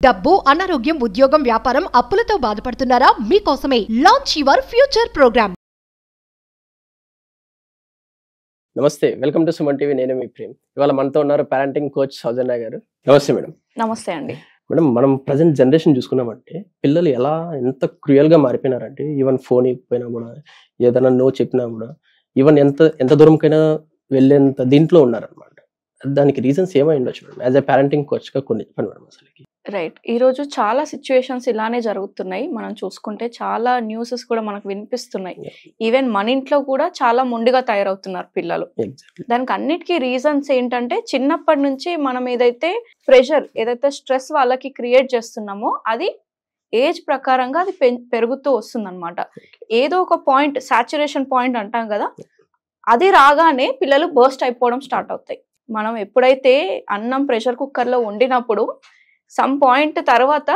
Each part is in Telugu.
డబ్బు, అనారోగ్యం, ఉద్యోగం, వ్యాపారం, అప్పులతో బాధపడుతున్నారా? మీకోసమే లాంచ్ యువర్ ఫ్యూచర్ ప్రోగ్రామ్. నమస్తే, వెల్కమ్ టు సుమన్ టీవీ. నేను మీ ప్రేమ్. ఇవాళ మనతో ఉన్నారు పేరెంటింగ్ కోచ్ సౌజన్య గారు. నమస్తే మేడం. నమస్తే అండి. మేడం, మనం ప్రజెంట్ జనరేషన్ చూసుకున్నామంటే పిల్లలు ఎంత క్రూయల్ గా మారిపోయినారంటే, ఈవెన్ ఫోన్ ఇవ్వకపోయినా కూడా, ఏదైనా నో చెప్పినా కూడా, ఈవెన్ ఎంత దూరంకైనా వెళ్ళేంత దీంట్లో ఉన్నారనమాట. దానికి రీజన్స్ ఏమై ఉండొచ్చు madam? As a parenting coach గా కొన్ని చెప్పండి మేడం. అసలుకి రైట్, ఈ రోజు చాలా సిచ్యువేషన్స్ ఇలానే జరుగుతున్నాయి. మనం చూసుకుంటే చాలా న్యూసెస్ కూడా మనకు వినిపిస్తున్నాయి. ఈవెన్ మన ఇంట్లో కూడా చాలా మొండిగా తయారవుతున్నారు పిల్లలు. దానికి అన్నిటికీ రీజన్స్ ఏంటంటే, చిన్నప్పటి నుంచి మనం ఏదైతే ప్రెషర్, ఏదైతే స్ట్రెస్ వాళ్ళకి క్రియేట్ చేస్తున్నామో అది ఏజ్ ప్రకారంగా అది పెరుగుతూ వస్తుంది అనమాట. ఏదో ఒక పాయింట్, సాచురేషన్ పాయింట్ అంటాం కదా, అది రాగానే పిల్లలు బర్స్ట్ అయిపోవడం స్టార్ట్ అవుతాయి. మనం ఎప్పుడైతే అన్నం ప్రెషర్ కుక్కర్లో వండినప్పుడు సమ్ పాయింట్ తర్వాత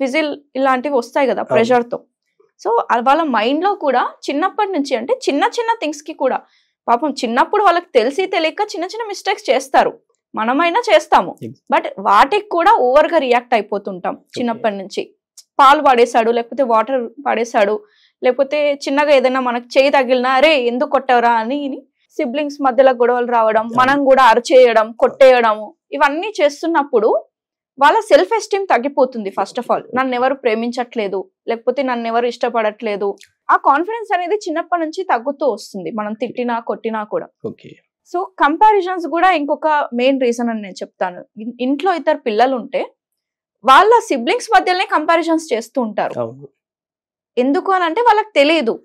విజిల్ ఇలాంటివి వస్తాయి కదా ప్రెషర్తో. సో వాళ్ళ మైండ్లో కూడా చిన్నప్పటి నుంచి, అంటే చిన్న చిన్న థింగ్స్కి కూడా పాపం చిన్నప్పుడు వాళ్ళకి తెలిసి తెలియక చిన్న చిన్న మిస్టేక్స్ చేస్తారు, మనమైనా చేస్తాము. బట్ వాటికి కూడా ఓవర్గా రియాక్ట్ అయిపోతుంటాం చిన్నప్పటి నుంచి. పాలు పడేశాడు, లేకపోతే వాటర్ పడేశాడు, లేకపోతే చిన్నగా ఏదైనా మనకు చేయి తగిలినా అరే ఎందుకు కొట్టవరా అని సిబ్లింగ్స్ మధ్యలో గొడవలు రావడం, మనం కూడా అరచేయడం, కొట్టేయడము, ఇవన్నీ చేస్తున్నప్పుడు వాళ్ళ సెల్ఫ్ ఎస్టీమ్ తగ్గిపోతుంది. ఫస్ట్ ఆఫ్ ఆల్, నన్ను ఎవరు ప్రేమించట్లేదు, లేకపోతే నన్ను ఎవరు ఇష్టపడట్లేదు, ఆ కాన్ఫిడెన్స్ అనేది చిన్నప్పటి నుంచి తగ్గుతూ వస్తుంది, మనం తిట్టినా కొట్టినా కూడా. సో కంపారిజన్స్ కూడా ఇంకొక మెయిన్ రీజన్ అని నేను చెప్తాను. ఇంట్లో ఇద్దరు పిల్లలు ఉంటే వాళ్ళ సిబ్లింగ్స్ మధ్యలోనే కంపారిజన్స్ చేస్తూ ఉంటారు. ఎందుకు అని అంటే వాళ్ళకి తెలియదు,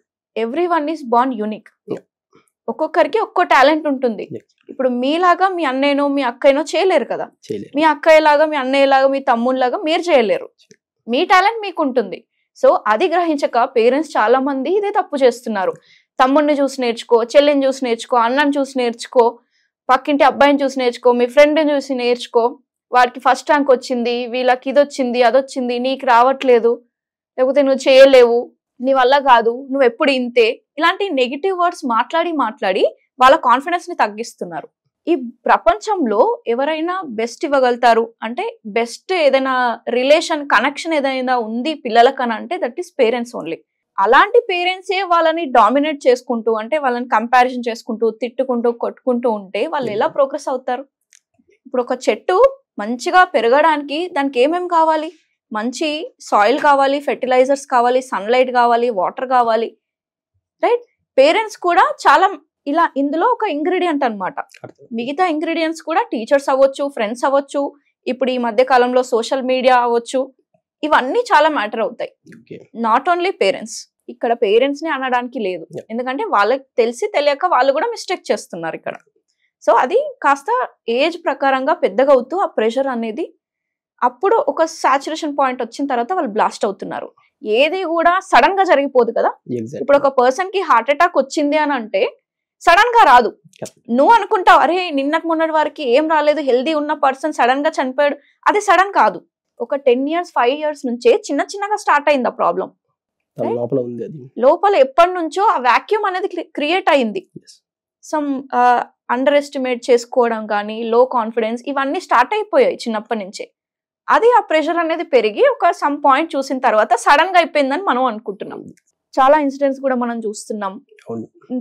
every one is born unique. ఒక్కొక్కరికి ఒక్కో టాలెంట్ ఉంటుంది. ఇప్పుడు మీలాగా మీ అన్నయ్యనో మీ అక్కయ్యనో చేయలేరు కదా, మీ అక్కయ్యలాగా మీ అన్నయ్యలాగా మీ తమ్ముళ్ళలాగా మీరు చేయలేరు. మీ టాలెంట్ మీకు ఉంటుంది. సో అది గ్రహించక పేరెంట్స్ చాలా మంది ఇదే తప్పు చేస్తున్నారు. తమ్ముడిని చూసి నేర్చుకో, చెల్లిని చూసి నేర్చుకో, అన్నని చూసి నేర్చుకో, పక్కింటి అబ్బాయిని చూసి నేర్చుకో, మీ ఫ్రెండ్ని చూసి నేర్చుకో, వాడికి ఫస్ట్ ర్యాంక్ వచ్చింది, వీళ్ళకి ఇది వచ్చింది, అదొచ్చింది, నీకు రావట్లేదు, లేకపోతే నువ్వు చేయలేవు, నీ వల్ల కాదు, నువ్వు ఎప్పుడు ఇంతే, ఇలాంటి నెగిటివ్ వర్డ్స్ మాట్లాడి వాళ్ళ కాన్ఫిడెన్స్ ని తగ్గిస్తున్నారు. ఈ ప్రపంచంలో ఎవరైనా బెస్ట్ ఇవ్వగలుగుతారు అంటే, బెస్ట్ ఏదైనా రిలేషన్ కనెక్షన్ ఏదైనా ఉంది పిల్లలకని అంటే దట్ ఈస్ పేరెంట్స్ ఓన్లీ. అలాంటి పేరెంట్సే వాళ్ళని డామినేట్ చేసుకుంటూ, అంటే వాళ్ళని కంపారిజన్ చేసుకుంటూ, తిట్టుకుంటూ, కొట్టుకుంటూ ఉంటే వాళ్ళు ఎలా ప్రోగ్రెస్ అవుతారు? ఇప్పుడు ఒక చెట్టు మంచిగా పెరగడానికి దానికి ఏమేమి కావాలి? మంచి సాయిల్ కావాలి, ఫెర్టిలైజర్స్ కావాలి, సన్లైట్ కావాలి, వాటర్ కావాలి, రైట్? పేరెంట్స్ కూడా చాలా ఇలా ఇందులో ఒక ఇంగ్రీడియంట్ అనమాట. మిగతా ఇంగ్రీడియంట్స్ కూడా టీచర్స్ అవ్వచ్చు, ఫ్రెండ్స్ అవ్వచ్చు, ఇప్పుడు ఈ మధ్య కాలంలో సోషల్ మీడియా అవ్వచ్చు, ఇవన్నీ చాలా మ్యాటర్ అవుతాయి. Not only parents. ఇక్కడ పేరెంట్స్ ని అనడానికి లేదు, ఎందుకంటే వాళ్ళకి తెలిసి తెలియక వాళ్ళు కూడా మిస్టేక్ చేస్తున్నారు ఇక్కడ. సో అది కాస్త ఏజ్ ప్రకారంగా పెద్దగా అవుతూ ఆ ప్రెషర్ అనేది అప్పుడు ఒక సాచురేషన్ పాయింట్ వచ్చిన తర్వాత వాళ్ళు బ్లాస్ట్ అవుతున్నారు. ఏది కూడా సడన్ గా జరిగిపోదు కదా. ఇప్పుడు ఒక పర్సన్ కి హార్ట్ అటాక్ వచ్చింది అని అంటే సడన్ గా రాదు. నువ్వు అనుకుంటావు అరే నిన్నటి మొన్నటి వారికి ఏం రాలేదు, హెల్దీ ఉన్న పర్సన్ సడన్ గా చనిపోయాడు, అది సడన్ కాదు. ఒక 10 years 5 years నుంచే చిన్న చిన్నగా స్టార్ట్ అయింది ఆ ప్రాబ్లం. లోపల ఎప్పటి నుంచో ఆ వాక్యూమ్ అనేది క్రియేట్ అయింది. సమ్ అండర్ ఎస్టిమేట్ చేసుకోవడం కానీ, లో కాన్ఫిడెన్స్, ఇవన్నీ స్టార్ట్ అయిపోయాయి చిన్నప్పటి నుంచే. అది ఆ ప్రెషర్ అనేది పెరిగి ఒక సమ్ పాయింట్ చూసిన తర్వాత సడన్ గా అయిపోయిందని మనం అనుకుంటున్నాం. చాలా ఇన్సిడెంట్స్ కూడా మనం చూస్తున్నాం.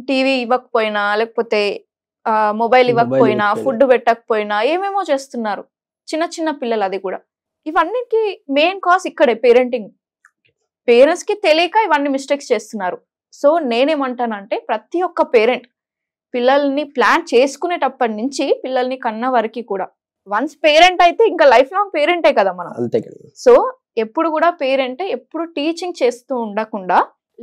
టీవీ ఇవ్వకపోయినా, లేకపోతే మొబైల్ ఇవ్వకపోయినా, ఫుడ్ పెట్టకపోయినా ఏమేమో చేస్తున్నారు చిన్న చిన్న పిల్లలు. అది కూడా ఇవన్నిటికి మెయిన్ కాజ్ ఇక్కడే పేరెంటింగ్. పేరెంట్స్ కి తెలియక ఇవన్నీ మిస్టేక్స్ చేస్తున్నారు. సో నేనేమంటానంటే, ప్రతి ఒక్క పేరెంట్ పిల్లల్ని ప్లాన్ చేసుకునేటప్పటి నుంచి పిల్లల్ని కన్న వరకు కూడా, వన్స్ పేరెంట్ అయితే ఇంకా లైఫ్ లాంగ్ పేరెంటే కదా మనం. సో ఎప్పుడు కూడా పేరెంట్ ఎప్పుడు టీచింగ్ చేస్తూ ఉండకుండా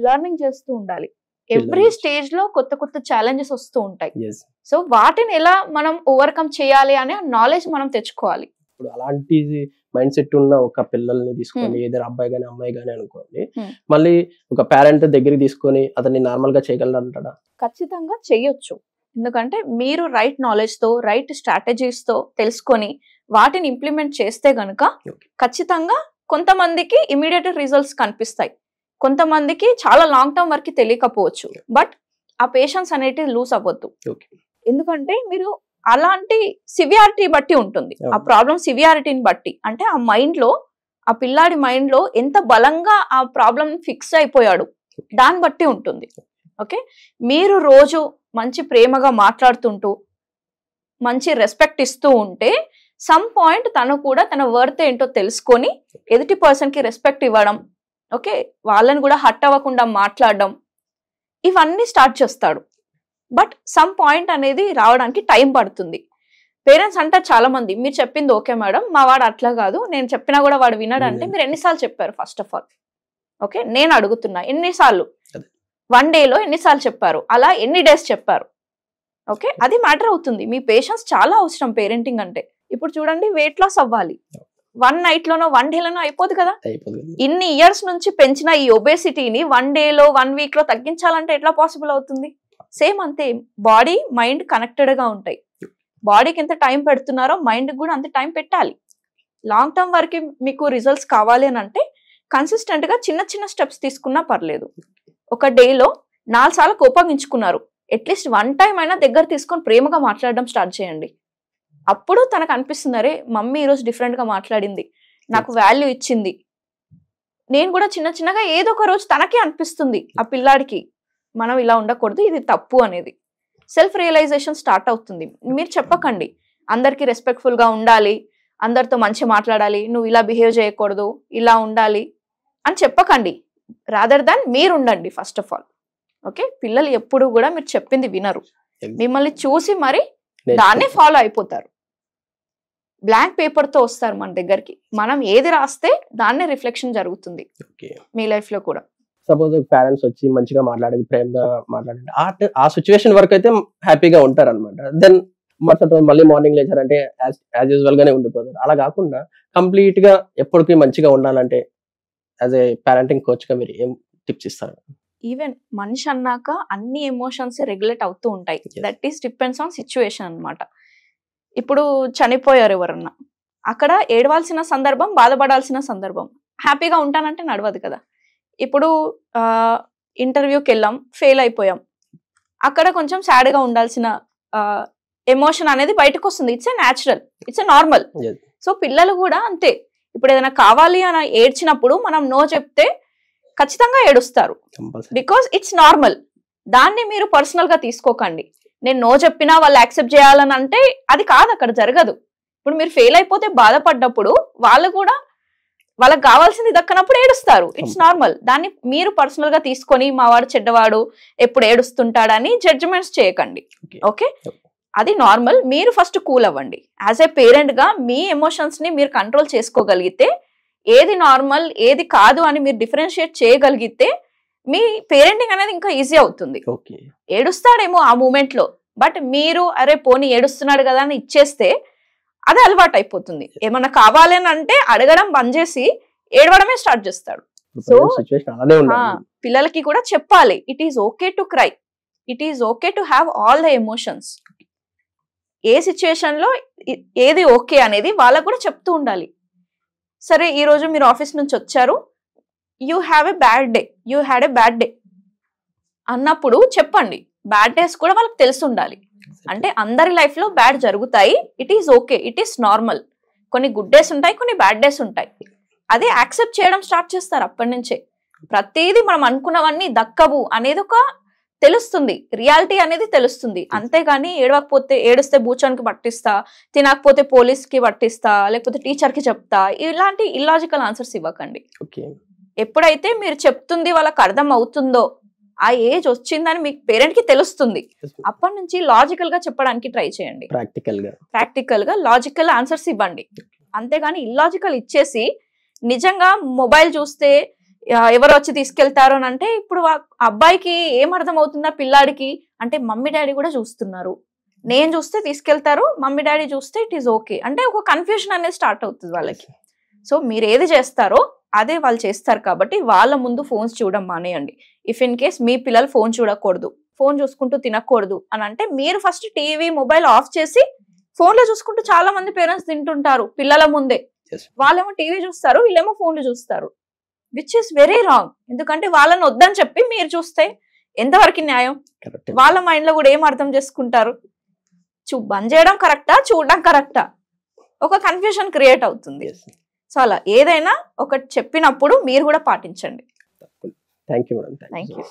లెర్నింగ్ చేస్తూ ఉండాలి. ఎవ్రీ స్టేజ్ లో కొత్త కొత్త ఛాలెంజెస్ వస్తూ ఉంటాయి. సో వాటిని ఎలా మనం ఓవర్కమ్ చేయాలి అనే నాలెడ్జ్ మనం తెచ్చుకోవాలి. ఇప్పుడు అలాంటి మైండ్ సెట్ ఉన్న ఒక పిల్లల్ని తీసుకొని, ఏదైనా అబ్బాయి గానీ అమ్మాయి గానీ అనుకోండి, మళ్ళీ ఒక పేరెంట్ దగ్గరికి తీసుకొని అతన్ని నార్మల్ గా చేయగలరంటాడా? ఖచ్చితంగా చేయొచ్చు. ఎందుకంటే మీరు రైట్ నాలెడ్జ్ తో, రైట్ స్ట్రాటజీస్ తో తెలుసుకొని వాటిని ఇంప్లిమెంట్ చేస్తే గనుక ఖచ్చితంగా కొంతమందికి ఇమీడియట్ రిజల్ట్స్ కనిపిస్తాయి, కొంతమందికి చాలా లాంగ్ టర్మ్ వరకు తెలియకపోవచ్చు. బట్ ఆ పేషెన్స్ అనేది లూజ్ అవ్వద్దు. ఎందుకంటే మీరు అలాంటి సివియారిటీ బట్టి ఉంటుంది, ఆ ప్రాబ్లం సివియారిటీని బట్టి. అంటే ఆ మైండ్ లో ఆ పిల్లాడి మైండ్ లో ఎంత బలంగా ఆ ప్రాబ్లం ఫిక్స్ అయిపోయాడు దాన్ని బట్టి ఉంటుంది. ఓకే, మీరు రోజు మంచి ప్రేమగా మాట్లాడుతుంటూ మంచి రెస్పెక్ట్ ఇస్తూ ఉంటే సమ్ పాయింట్ తను కూడా తన వర్త్ ఏంటో తెలుసుకొని ఎదుటి పర్సన్ కి రెస్పెక్ట్ ఇవ్వడం, ఓకే, వాళ్ళని కూడా హట్ అవ్వకుండా మాట్లాడడం, ఇవన్నీ స్టార్ట్ చేస్తాడు. బట్ సమ్ పాయింట్ అనేది రావడానికి టైం పడుతుంది. పేరెంట్స్ అంటారు చాలా మంది, మీరు చెప్పింది ఓకే మేడం, మా వాడు అట్లా కాదు, నేను చెప్పినా కూడా వాడు వినడంటే మీరు ఎన్నిసార్లు చెప్పారు? ఫస్ట్ ఆఫ్ ఆల్ ఓకే, నేను అడుగుతున్నా ఎన్నిసార్లు, 1 డేలో ఎన్నిసార్లు చెప్పారు, అలా ఎన్ని డేస్ చెప్పారు? ఓకే, అది మ్యాటర్ అవుతుంది. మీ పేషెన్స్ చాలా అవసరం పేరెంటింగ్ అంటే. ఇప్పుడు చూడండి, వెయిట్ లాస్ అవ్వాలి, 1 నైట్లోనో 1 డేలోనో అయిపోదు కదా. ఇన్ని ఇయర్స్ నుంచి పెంచిన ఈ ఒబేసిటీని 1 డేలో 1 వీక్ లో తగ్గించాలంటే ఎట్లా పాసిబుల్ అవుతుంది? సేమ్ అంతే, బాడీ మైండ్ కనెక్టెడ్ గా ఉంటాయి. బాడీకి ఎంత టైం పెడుతున్నారో మైండ్ కూడా అంత టైం పెట్టాలి. లాంగ్ టర్మ్ వరకు మీకు రిజల్ట్స్ కావాలి అని అంటే కన్సిస్టెంట్ గా చిన్న చిన్న స్టెప్స్ తీసుకున్నా పర్లేదు. ఒక డేలో 4 సార్లు కోపగించుకున్నారు, అట్లీస్ట్ 1 టైం అయినా దగ్గర తీసుకొని ప్రేమగా మాట్లాడడం స్టార్ట్ చేయండి. అప్పుడు తనకు అనిపిస్తుంది, అరే మమ్మీ ఈరోజు డిఫరెంట్ గా మాట్లాడింది, నాకు వాల్యూ ఇచ్చింది. నేను కూడా చిన్న చిన్నగా ఏదో ఒక రోజు తనకే అనిపిస్తుంది ఆ పిల్లాడికి మనం ఇలా ఉండకూడదు, ఇది తప్పు అనేది. సెల్ఫ్ రియలైజేషన్ స్టార్ట్ అవుతుంది. మీరు చెప్పకండి అందరికి రెస్పెక్ట్ఫుల్ గా ఉండాలి, అందరితో మంచి మాట్లాడాలి, నువ్వు ఇలా బిహేవ్ చేయకూడదు, ఇలా ఉండాలి అని చెప్పకండి. రాదర్ దాన్ మీరు ఉండండి ఫస్ట్ ఆఫ్ ఆల్. ఓకే, పిల్లలు ఎప్పుడు కూడా మీరు చెప్పింది వినరు, మిమ్మల్ని చూసి మరి దాన్నే ఫాలో అయిపోతారు. బ్లాంక్ పేపర్ తో వస్తారు మన దగ్గరికి, మనం ఏది రాస్తే దాన్నే రిఫ్లెక్షన్ జరుగుతుంది మీ లైఫ్ లో కూడా. సపోజ్ పేరెంట్స్ వచ్చి మంచిగా మాట్లాడి ప్రేమగా మాట్లాడండి, ఆ సిచ్యువేషన్ వరకు అయితే హ్యాపీగా ఉంటారు అనమాట. దెన్ మరుసటి రోజు మళ్ళీ మార్నింగ్ లేచారంటే యాజ్ యూజువల్ గానే ఉండిపోతారు. అలా కాకుండా కంప్లీట్ గా ఎప్పటికీ మంచిగా ఉండాలంటే యాజ్ ఏ పేరెంటింగ్ కోచ్ గా మీరు ఏం టిప్స్ ఇస్తారు? ఈవెన్ మనిషి అన్నాక అన్ని ఎమోషన్స్ రెగ్యులేట్ అవుతూ ఉంటాయి. That is depends on situation అనమాట. ఇప్పుడు చనిపోయారు ఎవరన్నా, అక్కడ ఏడవాల్సిన సందర్భం, బాధపడాల్సిన సందర్భం. హ్యాపీగా ఉంటానంటే నడవదు కదా. ఇప్పుడు ఇంటర్వ్యూకి వెళ్ళాం, ఫెయిల్ అయిపోయాం, అక్కడ కొంచెం సాడ్గా ఉండాల్సిన ఎమోషన్ అనేది బయటకు వస్తుంది. It's a natural, it's a normal. So పిల్లలు కూడా అంతే. ఇప్పుడు ఏదైనా కావాలి అని ఏడ్చినప్పుడు మనం నో చెప్తే ఖచ్చితంగా ఏడుస్తారు, బికాస్ ఇట్స్ నార్మల్. దాన్ని మీరు పర్సనల్ గా తీసుకోకండి. నేను నో చెప్పినా వాళ్ళు యాక్సెప్ట్ చేయాలని అంటే అది కాదు, అక్కడ జరగదు. ఇప్పుడు మీరు ఫెయిల్ అయిపోతే బాధపడ్డప్పుడు వాళ్ళు కూడా వాళ్ళకి కావాల్సింది దక్కనప్పుడు ఏడుస్తారు, ఇట్స్ నార్మల్. దాన్ని మీరు పర్సనల్ గా తీసుకొని మా వాడు చెడ్డవాడు ఎప్పుడు ఏడుస్తుంటాడని జడ్జిమెంట్స్ చేయకండి. ఓకే, అది నార్మల్. మీరు ఫస్ట్ కూల్ అవ్వండి. యాజ్ ఏ పేరెంట్ గా మీ ఎమోషన్స్ ని మీరు కంట్రోల్ చేసుకోగలిగితే, ఏది నార్మల్ ఏది కాదు అని మీరు డిఫరెన్షియేట్ చేయగలిగితే మీ పేరెంటింగ్ అనేది ఇంకా ఈజీ అవుతుంది. ఏడుస్తాడేమో ఆ మూమెంట్ లో, బట్ మీరు అరే పోనీ ఏడుస్తున్నాడు కదా అని ఇచ్చేస్తే అది అలవాటు అయిపోతుంది. ఏమన్నా కావాలి అని అంటే అడగడం బంద్ చేసి ఏడవడమే స్టార్ట్ చేస్తాడు. సో పిల్లలకి కూడా చెప్పాలి, it is okay to cry, it is okay to have all the emotions. A situation లో ఏది ఓకే అనేది వాళ్ళకు కూడా చెప్తూ ఉండాలి. సరే ఈ రోజు మీరు ఆఫీస్ నుంచి వచ్చారు, you have a bad day, you had a bad day అన్నప్పుడు చెప్పండి. బ్యాడ్ డేస్ కూడా వాళ్ళకి తెలిసి ఉండాలి. అంటే అందరి లైఫ్ లో బ్యాడ్ జరుగుతాయి, it is okay, it is normal. కొన్ని గుడ్ డేస్ ఉంటాయి, కొన్ని బ్యాడ్ డేస్ ఉంటాయి. అదే యాక్సెప్ట్ చేయడం స్టార్ట్ చేస్తారు అప్పటి నుంచే. ప్రతిదీ మనం అనుకున్నవన్నీ దక్కవు అనేది ఒక తెలుస్తుంది, రియాలిటీ అనేది తెలుస్తుంది. అంతేగాని ఏడిస్తే బూచానికి పట్టిస్తా, తినకపోతే పోలీస్ కి పట్టిస్తా, లేకపోతే టీచర్ కి చెప్తా, ఇలాంటి ఇల్లాజికల్ ఆన్సర్స్ ఇవ్వకండి. ఎప్పుడైతే మీరు చెప్తుంది వాళ్ళకి అర్థం అవుతుందో, ఆ ఏజ్ వచ్చిందని మీకు పేరెంట్ కి తెలుస్తుంది, అప్పటి నుంచి లాజికల్ గా చెప్పడానికి ట్రై చేయండి. ప్రాక్టికల్ గా లాజికల్ ఆన్సర్స్ ఇవ్వండి. అంతేగాని ఇల్లాజికల్ ఇచ్చేసి నిజంగా మొబైల్ చూస్తే ఎవరు వచ్చి తీసుకెళ్తారు అని అంటే, ఇప్పుడు అబ్బాయికి ఏం అర్థం అవుతుందా పిల్లాడికి అంటే, మమ్మీ డాడీ కూడా చూస్తున్నారు, నేను చూస్తే తీసుకెళ్తారు, మమ్మీ డాడీ చూస్తే ఇట్ ఈస్ ఓకే అంటే ఒక కన్ఫ్యూజన్ అనేది స్టార్ట్ అవుతుంది వాళ్ళకి. సో మీరు ఏది చేస్తారో అదే వాళ్ళు చేస్తారు. కాబట్టి వాళ్ళ ముందు ఫోన్స్ చూడడం మానేయండి. ఇఫ్ ఇన్ కేస్ మీ పిల్లలు ఫోన్ చూడకూడదు, ఫోన్ చూసుకుంటూ తినకూడదు అని అంటే, మీరు ఫస్ట్ టీవీ మొబైల్ ఆఫ్ చేసి ఫోన్లో చూసుకుంటూ చాలా మంది పేరెంట్స్ తింటుంటారు పిల్లల ముందే. వాళ్ళేమో టీవీ చూస్తారు, వీళ్ళేమో ఫోన్లు చూస్తారు, విచ్ ఇస్ వెరీ రాంగ్. ఎందుకంటే వాళ్ళని వద్దని చెప్పి మీరు చూస్తే ఎంతవరకు న్యాయం? వాళ్ళ మైండ్ లో కూడా ఏం అర్థం చేసుకుంటారు? బంద్ చేయడం కరెక్టా, చూడడం కరెక్టా? ఒక కన్ఫ్యూజన్ క్రియేట్ అవుతుంది. సో అలా ఏదైనా ఒకటి చెప్పినప్పుడు మీరు కూడా పాటించండి. Thank you madam. Thank you.